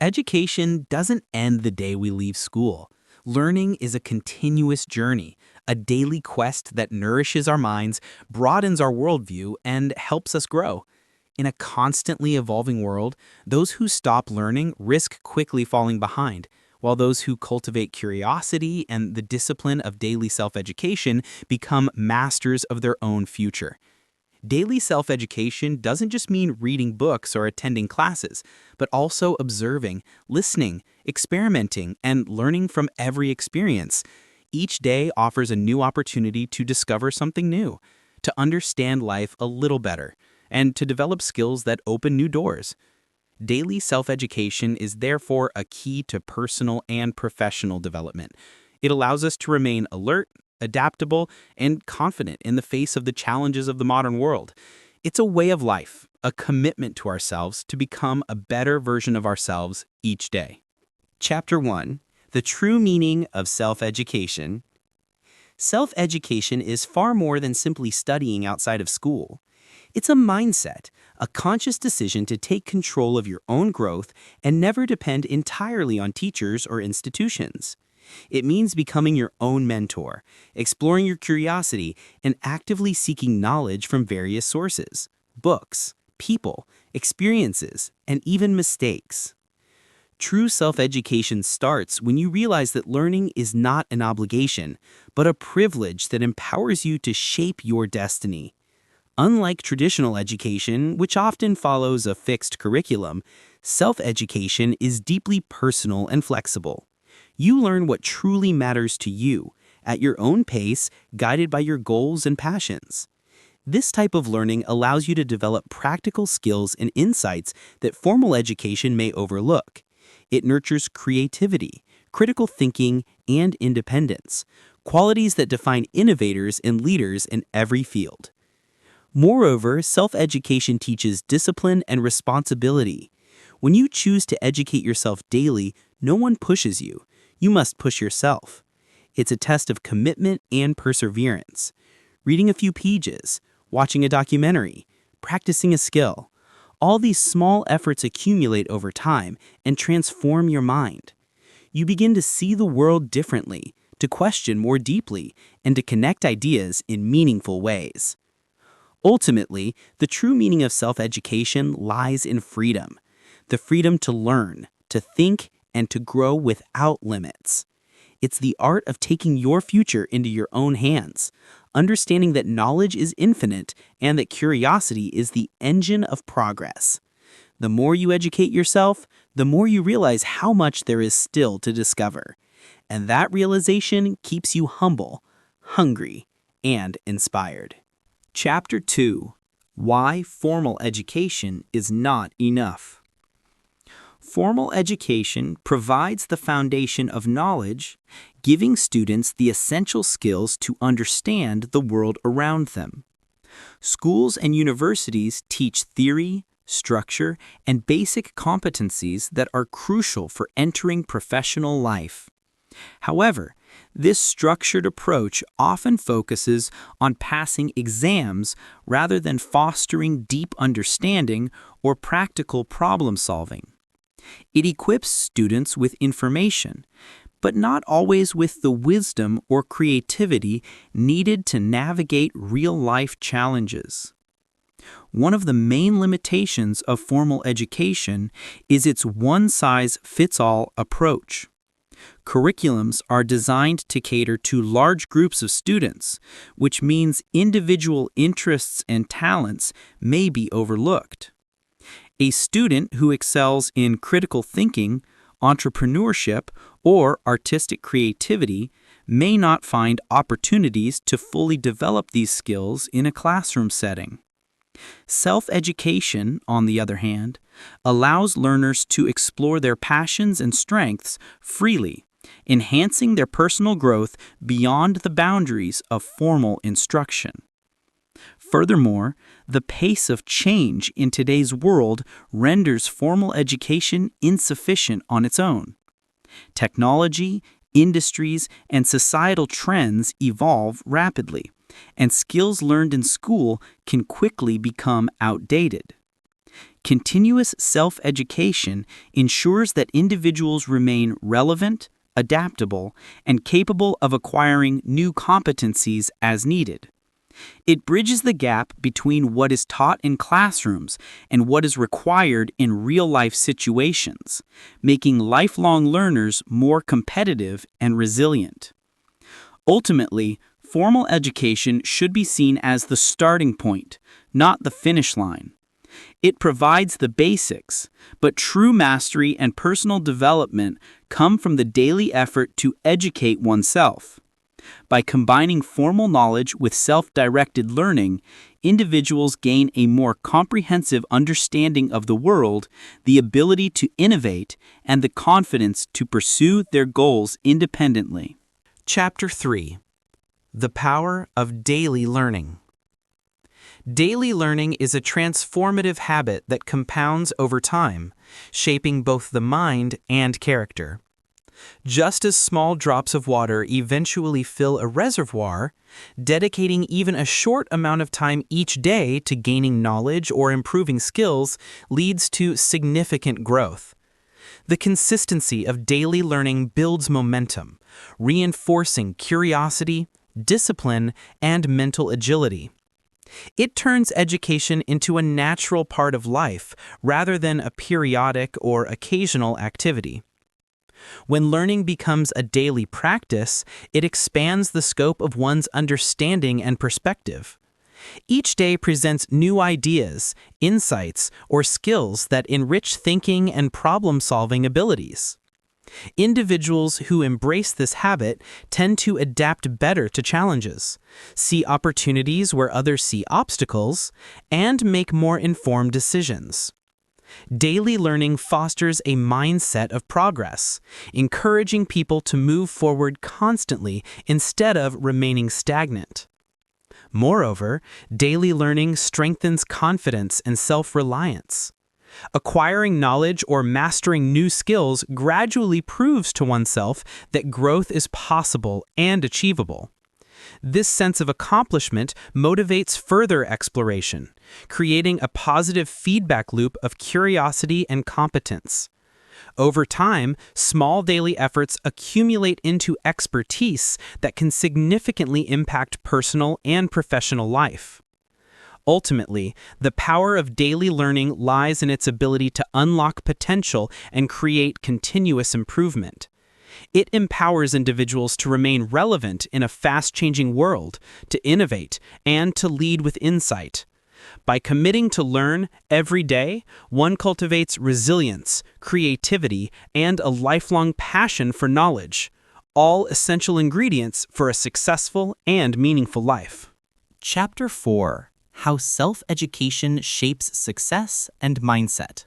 Education doesn't end the day we leave school. Learning is a continuous journey, a daily quest that nourishes our minds, broadens our worldview, and helps us grow. In a constantly evolving world, those who stop learning risk quickly falling behind, while those who cultivate curiosity and the discipline of daily self-education become masters of their own future. Daily self-education doesn't just mean reading books or attending classes, but also observing, listening, experimenting, and learning from every experience. Each day offers a new opportunity to discover something new, to understand life a little better, and to develop skills that open new doors. Daily self-education is therefore a key to personal and professional development. It allows us to remain alert, adaptable, and confident in the face of the challenges of the modern world. It's a way of life, a commitment to ourselves to become a better version of ourselves each day. Chapter 1. The True Meaning of Self-Education. Self-education is far more than simply studying outside of school. It's a mindset, a conscious decision to take control of your own growth and never depend entirely on teachers or institutions. It means becoming your own mentor, exploring your curiosity, and actively seeking knowledge from various sources, books, people, experiences, and even mistakes. True self-education starts when you realize that learning is not an obligation, but a privilege that empowers you to shape your destiny. Unlike traditional education, which often follows a fixed curriculum, self-education is deeply personal and flexible. You learn what truly matters to you, at your own pace, guided by your goals and passions. This type of learning allows you to develop practical skills and insights that formal education may overlook. It nurtures creativity, critical thinking, and independence, qualities that define innovators and leaders in every field. Moreover, self-education teaches discipline and responsibility. When you choose to educate yourself daily, no one pushes you. You must push yourself. It's a test of commitment and perseverance. Reading a few pages, watching a documentary, practicing a skill. All these small efforts accumulate over time and transform your mind. You begin to see the world differently, to question more deeply, and to connect ideas in meaningful ways. Ultimately, the true meaning of self-education lies in freedom. The freedom to learn, to think, and to grow without limits. It's the art of taking your future into your own hands, understanding that knowledge is infinite and that curiosity is the engine of progress. The more you educate yourself, the more you realize how much there is still to discover. And that realization keeps you humble, hungry, and inspired. Chapter 2. Why Formal Education is Not Enough. Formal education provides the foundation of knowledge, giving students the essential skills to understand the world around them. Schools and universities teach theory, structure, and basic competencies that are crucial for entering professional life. However, this structured approach often focuses on passing exams rather than fostering deep understanding or practical problem solving. It equips students with information, but not always with the wisdom or creativity needed to navigate real-life challenges. One of the main limitations of formal education is its one-size-fits-all approach. Curriculums are designed to cater to large groups of students, which means individual interests and talents may be overlooked. A student who excels in critical thinking, entrepreneurship, or artistic creativity may not find opportunities to fully develop these skills in a classroom setting. Self-education, on the other hand, allows learners to explore their passions and strengths freely, enhancing their personal growth beyond the boundaries of formal instruction. Furthermore, the pace of change in today's world renders formal education insufficient on its own. Technology, industries, and societal trends evolve rapidly, and skills learned in school can quickly become outdated. Continuous self-education ensures that individuals remain relevant, adaptable, and capable of acquiring new competencies as needed. It bridges the gap between what is taught in classrooms and what is required in real-life situations, making lifelong learners more competitive and resilient. Ultimately, formal education should be seen as the starting point, not the finish line. It provides the basics, but true mastery and personal development come from the daily effort to educate oneself. By combining formal knowledge with self-directed learning, individuals gain a more comprehensive understanding of the world, the ability to innovate, and the confidence to pursue their goals independently. Chapter 3. The Power of Daily Learning. Daily learning is a transformative habit that compounds over time, shaping both the mind and character. Just as small drops of water eventually fill a reservoir, dedicating even a short amount of time each day to gaining knowledge or improving skills leads to significant growth. The consistency of daily learning builds momentum, reinforcing curiosity, discipline, and mental agility. It turns education into a natural part of life rather than a periodic or occasional activity. When learning becomes a daily practice, it expands the scope of one's understanding and perspective. Each day presents new ideas, insights, or skills that enrich thinking and problem-solving abilities. Individuals who embrace this habit tend to adapt better to challenges, see opportunities where others see obstacles, and make more informed decisions. Daily learning fosters a mindset of progress, encouraging people to move forward constantly instead of remaining stagnant. Moreover, daily learning strengthens confidence and self-reliance. Acquiring knowledge or mastering new skills gradually proves to oneself that growth is possible and achievable. This sense of accomplishment motivates further exploration, creating a positive feedback loop of curiosity and competence. Over time, small daily efforts accumulate into expertise that can significantly impact personal and professional life. Ultimately, the power of daily learning lies in its ability to unlock potential and create continuous improvement. It empowers individuals to remain relevant in a fast-changing world, to innovate, and to lead with insight. By committing to learn every day, one cultivates resilience, creativity, and a lifelong passion for knowledge, all essential ingredients for a successful and meaningful life. Chapter 4. How Self-Education Shapes Success and Mindset.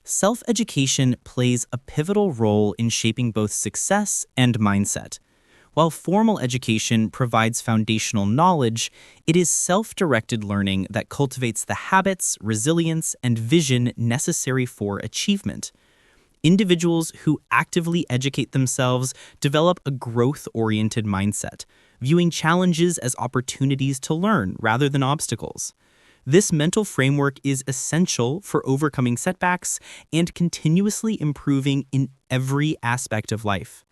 Self-education plays a pivotal role in shaping both success and mindset. While formal education provides foundational knowledge, it is self-directed learning that cultivates the habits, resilience, and vision necessary for achievement. Individuals who actively educate themselves develop a growth-oriented mindset, viewing challenges as opportunities to learn rather than obstacles. This mental framework is essential for overcoming setbacks and continuously improving in every aspect of life.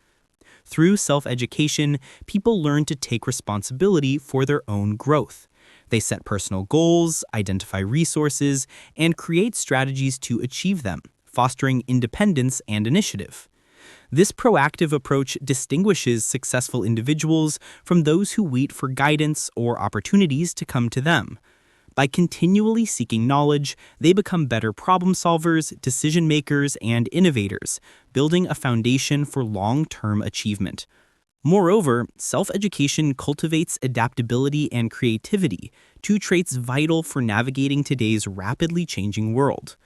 Through self-education, people learn to take responsibility for their own growth. They set personal goals, identify resources, and create strategies to achieve them, fostering independence and initiative. This proactive approach distinguishes successful individuals from those who wait for guidance or opportunities to come to them. By continually seeking knowledge, they become better problem solvers, decision makers, and innovators, building a foundation for long-term achievement. Moreover, self-education cultivates adaptability and creativity, two traits vital for navigating today's rapidly changing world.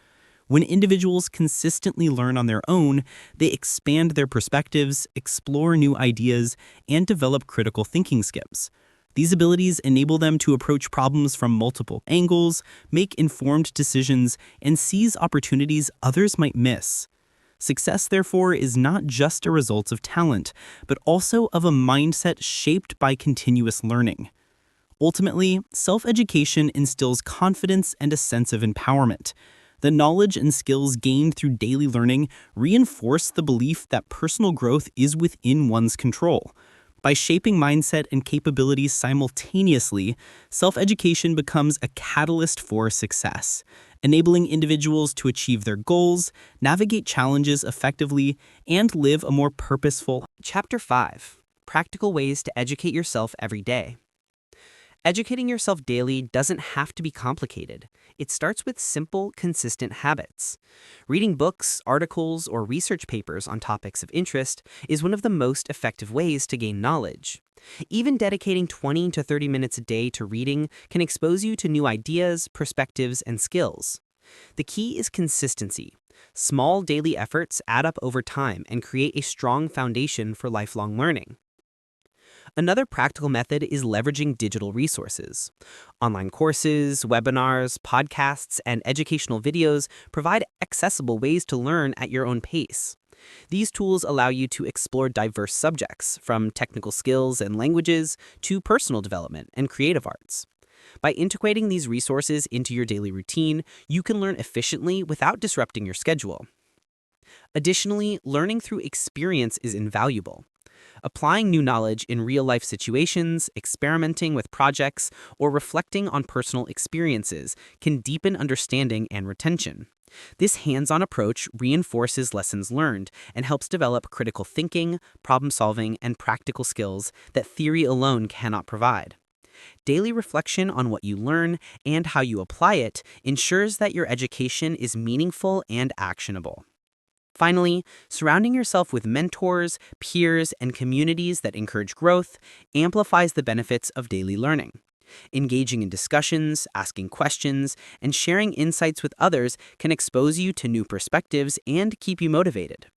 When individuals consistently learn on their own, they expand their perspectives, explore new ideas, and develop critical thinking skills. These abilities enable them to approach problems from multiple angles, make informed decisions, and seize opportunities others might miss. Success, therefore, is not just a result of talent, but also of a mindset shaped by continuous learning. Ultimately, self-education instills confidence and a sense of empowerment. The knowledge and skills gained through daily learning reinforce the belief that personal growth is within one's control. By shaping mindset and capabilities simultaneously, self-education becomes a catalyst for success, enabling individuals to achieve their goals, navigate challenges effectively, and live a more purposeful. Chapter 5. Practical Ways to Educate Yourself Every Day. Educating yourself daily doesn't have to be complicated. It starts with simple, consistent habits. Reading books, articles, or research papers on topics of interest is one of the most effective ways to gain knowledge. Even dedicating 20 to 30 minutes a day to reading can expose you to new ideas, perspectives, and skills. The key is consistency. Small daily efforts add up over time and create a strong foundation for lifelong learning. Another practical method is leveraging digital resources. Online courses, webinars, podcasts, and educational videos provide accessible ways to learn at your own pace. These tools allow you to explore diverse subjects, from technical skills and languages to personal development and creative arts. By integrating these resources into your daily routine, you can learn efficiently without disrupting your schedule. Additionally, learning through experience is invaluable. Applying new knowledge in real-life situations, experimenting with projects, or reflecting on personal experiences can deepen understanding and retention. This hands-on approach reinforces lessons learned and helps develop critical thinking, problem-solving, and practical skills that theory alone cannot provide. Daily reflection on what you learn and how you apply it ensures that your education is meaningful and actionable. Finally, surrounding yourself with mentors, peers, and communities that encourage growth amplifies the benefits of daily learning. Engaging in discussions, asking questions, and sharing insights with others can expose you to new perspectives and keep you motivated.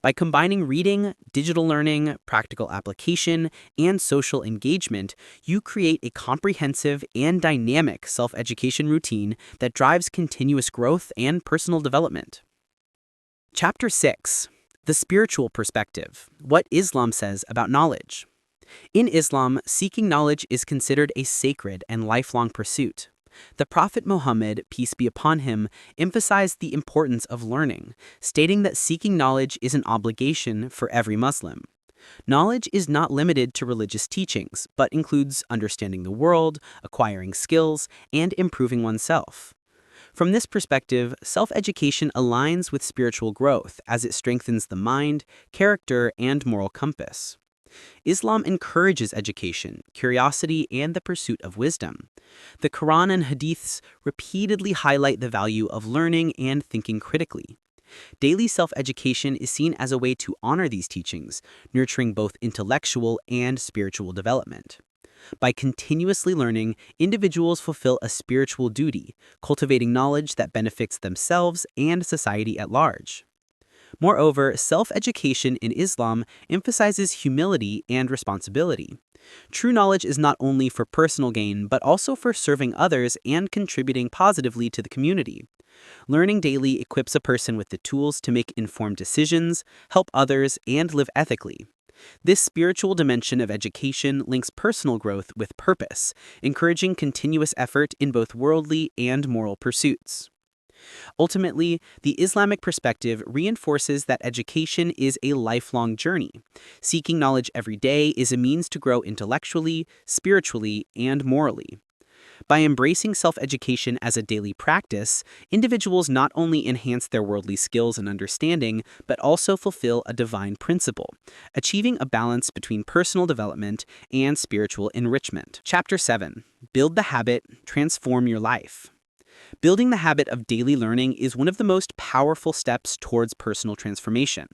By combining reading, digital learning, practical application, and social engagement, you create a comprehensive and dynamic self-education routine that drives continuous growth and personal development. Chapter 6. The Spiritual Perspective. What Islam Says About Knowledge. In Islam, seeking knowledge is considered a sacred and lifelong pursuit. The Prophet Muhammad, peace be upon him, emphasized the importance of learning, stating that seeking knowledge is an obligation for every Muslim. Knowledge is not limited to religious teachings, but includes understanding the world, acquiring skills, and improving oneself. From this perspective, self-education aligns with spiritual growth as it strengthens the mind, character, and moral compass. Islam encourages education, curiosity, and the pursuit of wisdom. The Quran and Hadiths repeatedly highlight the value of learning and thinking critically. Daily self-education is seen as a way to honor these teachings, nurturing both intellectual and spiritual development. By continuously learning, individuals fulfill a spiritual duty, cultivating knowledge that benefits themselves and society at large. Moreover, self-education in Islam emphasizes humility and responsibility. True knowledge is not only for personal gain, but also for serving others and contributing positively to the community. Learning daily equips a person with the tools to make informed decisions, help others, and live ethically. This spiritual dimension of education links personal growth with purpose, encouraging continuous effort in both worldly and moral pursuits. Ultimately, the Islamic perspective reinforces that education is a lifelong journey. Seeking knowledge every day is a means to grow intellectually, spiritually, and morally. By embracing self-education as a daily practice, individuals not only enhance their worldly skills and understanding, but also fulfill a divine principle, achieving a balance between personal development and spiritual enrichment. Chapter 7. Build the habit, transform your life. Building the habit of daily learning is one of the most powerful steps towards personal transformation.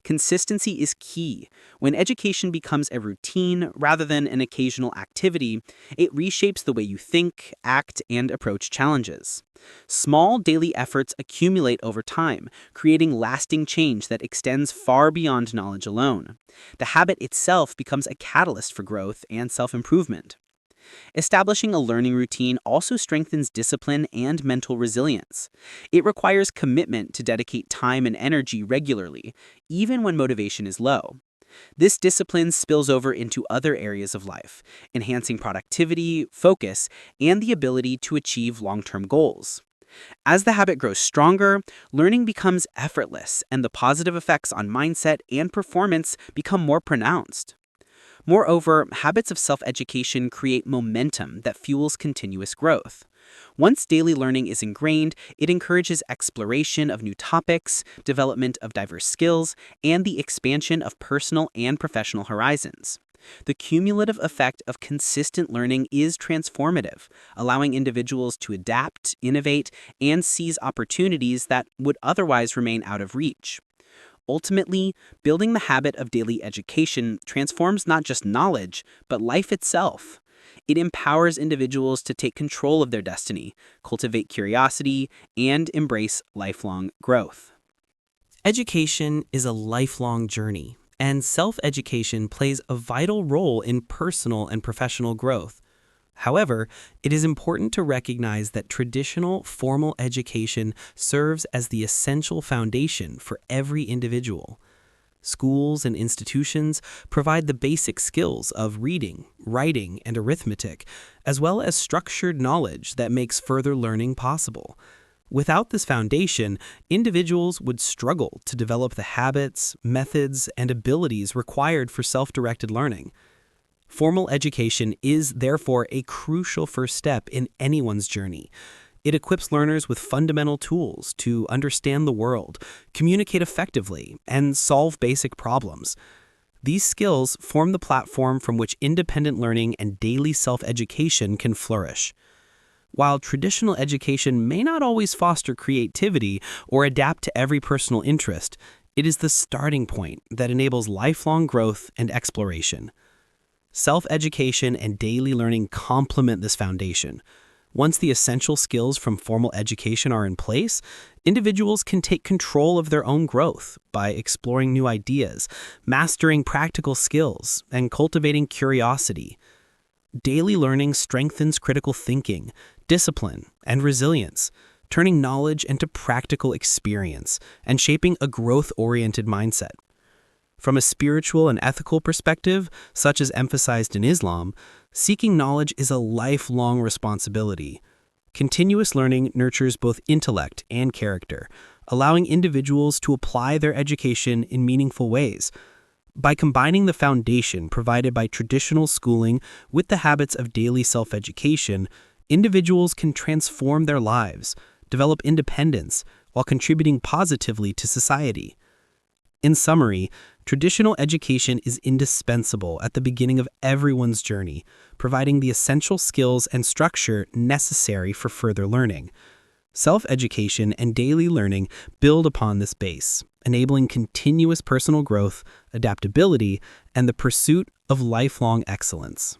Consistency is key. When education becomes a routine rather than an occasional activity, it reshapes the way you think, act, and approach challenges. Small daily efforts accumulate over time, creating lasting change that extends far beyond knowledge alone. The habit itself becomes a catalyst for growth and self-improvement. Establishing a learning routine also strengthens discipline and mental resilience. It requires commitment to dedicate time and energy regularly, even when motivation is low. This discipline spills over into other areas of life, enhancing productivity, focus, and the ability to achieve long-term goals. As the habit grows stronger, learning becomes effortless, and the positive effects on mindset and performance become more pronounced. Moreover, habits of self education create momentum that fuels continuous growth. Once daily learning is ingrained, it encourages exploration of new topics, development of diverse skills, and the expansion of personal and professional horizons. The cumulative effect of consistent learning is transformative, allowing individuals to adapt, innovate, and seize opportunities that would otherwise remain out of reach. Ultimately, building the habit of daily education transforms not just knowledge, but life itself. It empowers individuals to take control of their destiny, cultivate curiosity, and embrace lifelong growth. Education is a lifelong journey, and self-education plays a vital role in personal and professional growth. However, it is important to recognize that traditional formal education serves as the essential foundation for every individual. Schools and institutions provide the basic skills of reading, writing, and arithmetic, as well as structured knowledge that makes further learning possible. Without this foundation, individuals would struggle to develop the habits, methods, and abilities required for self-directed learning. Formal education is therefore a crucial first step in anyone's journey. It equips learners with fundamental tools to understand the world, communicate effectively, and solve basic problems. These skills form the platform from which independent learning and daily self-education can flourish. While traditional education may not always foster creativity or adapt to every personal interest, it is the starting point that enables lifelong growth and exploration. Self-education and daily learning complement this foundation. Once the essential skills from formal education are in place, individuals can take control of their own growth by exploring new ideas, mastering practical skills, and cultivating curiosity. Daily learning strengthens critical thinking, discipline, and resilience, turning knowledge into practical experience and shaping a growth-oriented mindset. From a spiritual and ethical perspective, such as emphasized in Islam, seeking knowledge is a lifelong responsibility. Continuous learning nurtures both intellect and character, allowing individuals to apply their education in meaningful ways. By combining the foundation provided by traditional schooling with the habits of daily self-education, individuals can transform their lives, develop independence, while contributing positively to society. In summary, traditional education is indispensable at the beginning of everyone's journey, providing the essential skills and structure necessary for further learning. Self-education and daily learning build upon this base, enabling continuous personal growth, adaptability, and the pursuit of lifelong excellence.